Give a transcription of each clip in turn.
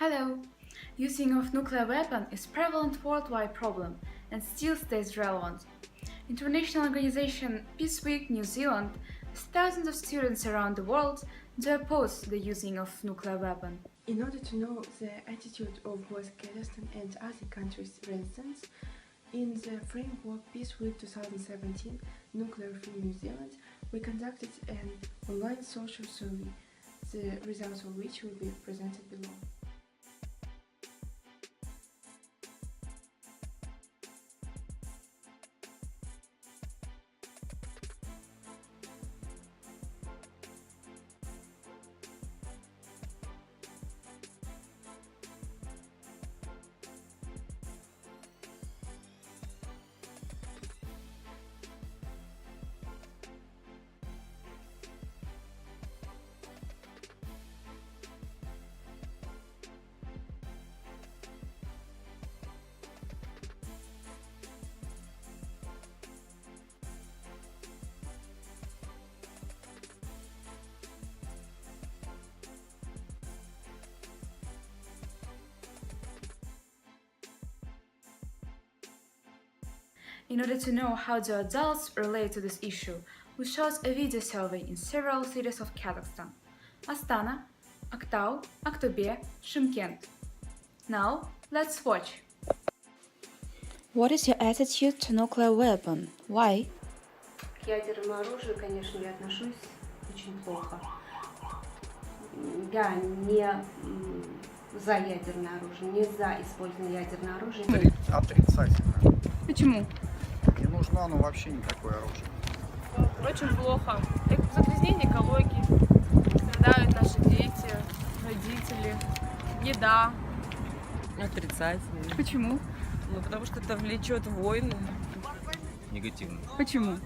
Hello. Using of nuclear weapon is prevalent worldwide problem and still stays relevant. International organization Peace Week New Zealand with thousands of students around the world do oppose the using of nuclear weapon. In order to know the attitude of both Kazakhstan and other countries' residents, in the framework Peace Week 2017 Nuclear Free New Zealand, we conducted an online social survey, the results of which will be presented below. In order to know how the adults relate to this issue, we chose a video survey in several cities of Kazakhstan: Astana, Aktau, Aktobe, Shymkent. Now, let's watch. What is your attitude to nuclear weapon? Why? К ядерному оружию, конечно, я отношусь очень плохо. Я не за ядерное оружие, не за использование ядерного оружия. Отрицательно. Почему? Не нужно оно вообще никакое оружие. Очень плохо. Загрязнение экологии. Страдают наши дети, родители, еда. Отрицательно. Почему? Ну, потому что это влечет войны. Негативно. Почему?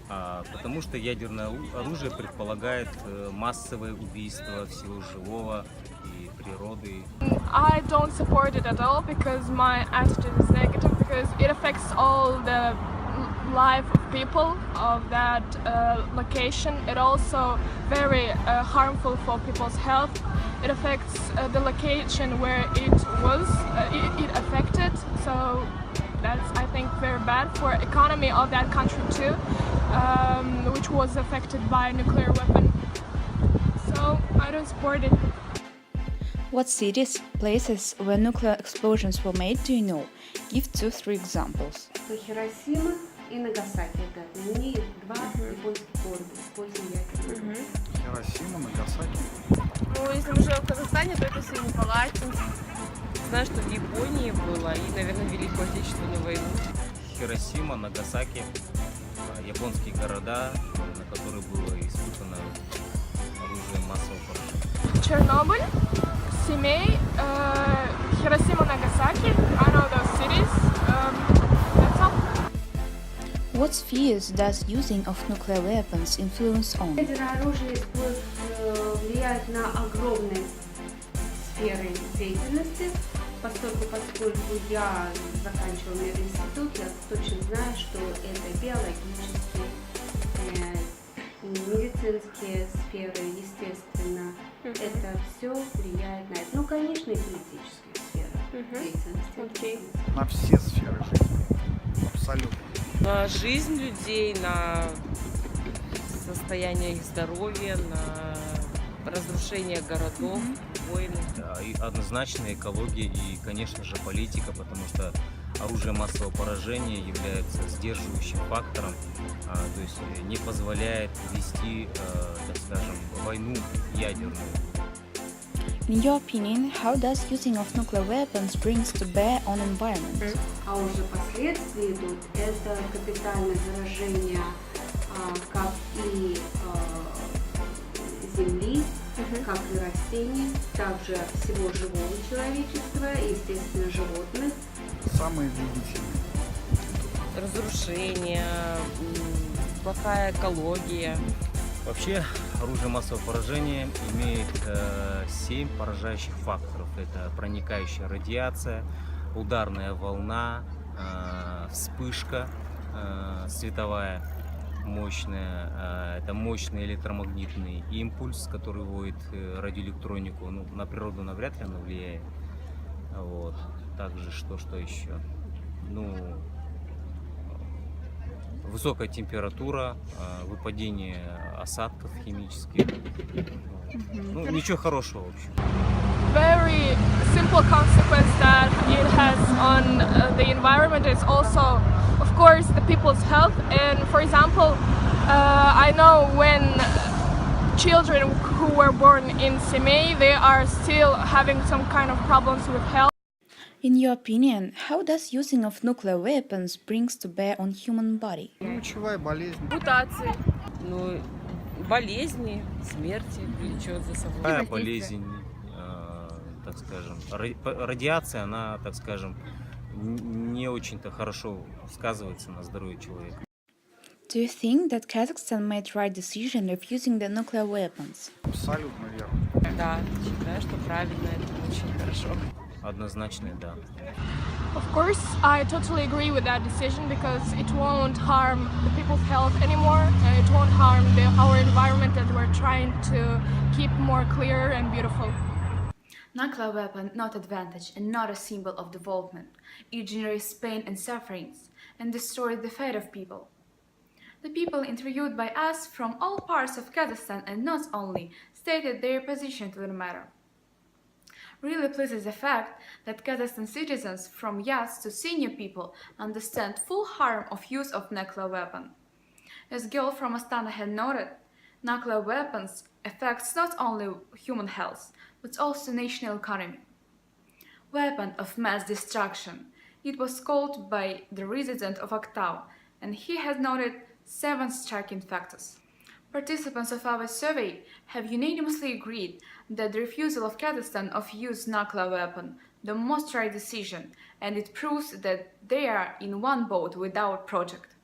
Потому что ядерное оружие предполагает массовое убийство всего живого и природы. I don't support it at all because my attitude is negative because it affects all the life of people of that location. It also very harmful for people's health. It affects the location where it was it affected. So that's, I think, very bad for economy of that country too, which was affected by nuclear weapon. So I don't support it. What cities, places where nuclear explosions were made do you know? Give 2-3 examples. Хиросима и Нагасаки. Это мне два японских города использовали ядерное оружие. Хиросима, Нагасаки. Ну, если мы живем в Казахстане, то это Семипалатинск. Знаю, что в Японии было и, наверное, Великую Отечественную войну. Хиросима, Нагасаки, японские города, на которые было испытано оружие массового поражения. Chernobyl, Семей, Хиросима, Нагасаки. I know those cities. That's all. What spheres does using of nuclear weapons influence on? Ядерное оружие влияет на огромные сферы деятельности, поскольку я заканчивала мединститут, я точно знаю, что это биологические, медицинские сферы, естественно, это все влияет на это. Ну, конечно, и политические сферы деятельности. Okay. На все сферы жизни. Абсолютно. На жизнь людей, на состояние их здоровья, на разрушение городов, войны. Да, и однозначно экология и, конечно же, политика, потому что оружие массового поражения является сдерживающим фактором, то есть не позволяет вести, так скажем, войну ядерную. In your opinion, how does using of nuclear weapons brings to bear on environment? А уже последствия идут, это капитальное заражение как и земли, как и растений, также всего живого человечества и, естественно, животных. Самые длительные. Разрушение, плохая экология. Вообще, оружие массового поражения имеет 7 поражающих факторов. Это проникающая радиация, ударная волна, вспышка световая, мощная. Это мощный электромагнитный импульс, который вводит радиоэлектронику. Ну, на природу навряд ли оно влияет. Вот. Также что еще? Ну, высокая температура, выпадение осадков химических. Ну, ничего хорошего, в общем. Very simple consequence that it has on the environment is also, of course, the people's health. And for example, I know when children who were born in Semey, they are still having some kind of problems with health. In your opinion, how does using of nuclear weapons brings to bear on human body? Лучевая болезнь. Мутации. Ну, болезни, смерти влечет за собой. Какая болезнь, так скажем, радиация, она, так скажем, не очень-то хорошо сказывается на здоровье человека. Do you think that Kazakhstan made right decision of using the nuclear weapons? Абсолютно верно. Да, считаю, что правильно, это очень хорошо. Однозначно, да. Of course, I totally agree with that decision because it won't harm the people's health anymore. It won't harm our environment that we're trying to keep more clear and beautiful. Nuclear weapon not advantage and not a symbol of development. It generates pain and sufferings and destroys the fate of people. The people interviewed by us from all parts of Kazakhstan and not only stated their position to the matter. Really pleases the fact that Kazakhstan citizens from young to senior people understand full harm of use of nuclear weapon. As girl from Astana had noted, nuclear weapons affects not only human health, but also national economy. Weapon of mass destruction. It was called by the resident of Aktau, and he has noted 7 striking factors. Participants of our survey have unanimously agreed that the refusal of Kazakhstan of use nuclear weapon the most right decision, and it proves that they are in one boat with our project.